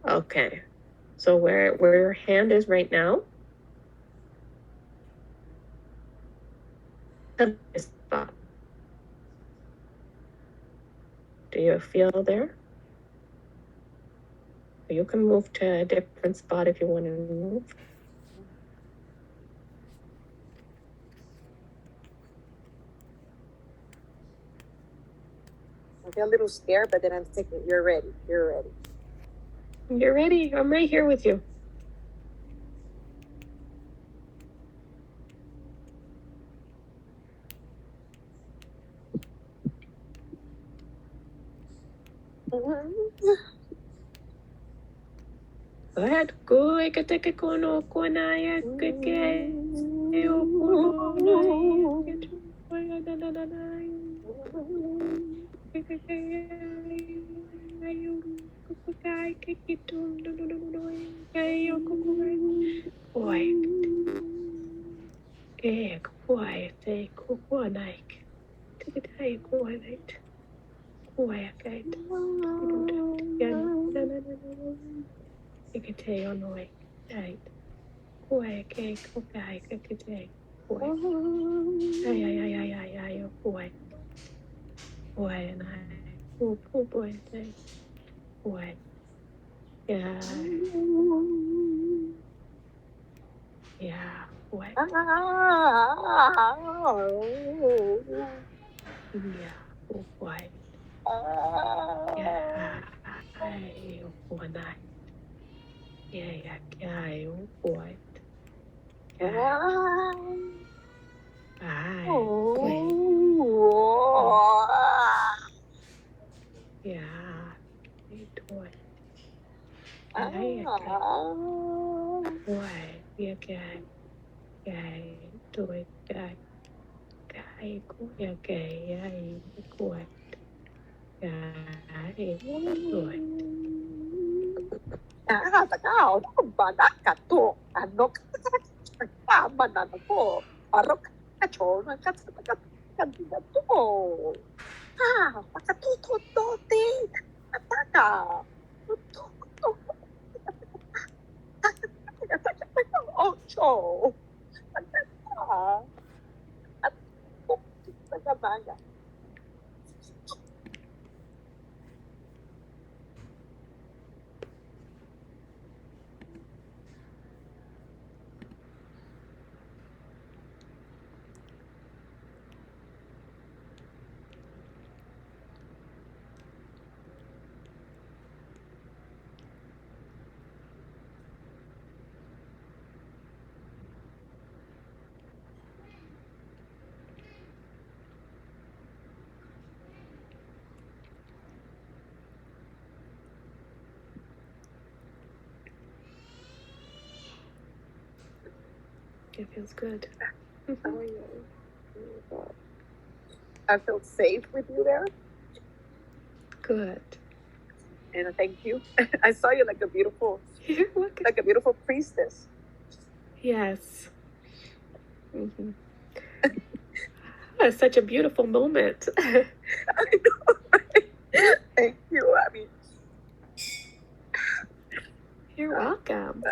Okay. So where your hand is right now? This spot. Do you feel there? You can move to a different spot if you want to move. I feel a little scared, but then I'm thinking, you're ready. You're ready. You're ready. I'm right here with you. Go ahead. Go take kono konaya kake. Boy, boy, say kukuanaik. Tikitay kuanait. Kuayakait. Tikitay onoy. Right. Kuayakay kukai kakitay. Boy. Ay, ay, ay, ay, ay, ay, boy. Boy, and I. Poor boy, say. Boy. Yeah. Yeah, boy. Yeah, boy. Yeah, ay, boy, night. Yeah, boy. Yeah. Ay, boy. Yeah, boy. Ay, boy. Yeah, guy. Do it, guy. Guy, yeah, gay, ay, boy. Guy, boy. Nakakatakaw, banaka to, ano ka banana ko, arok ka cho, nakakatakaw to. Ah, pakatuto to, te, ataka. Ocho. Ataka. At pagkabanga. It feels good. Oh, yeah. I feel safe with you there. Good. And thank you. I saw you like a beautiful, Like a beautiful priestess. Yes. Mm-hmm. It's such a beautiful moment. I know, right? Thank you. I mean, You're welcome.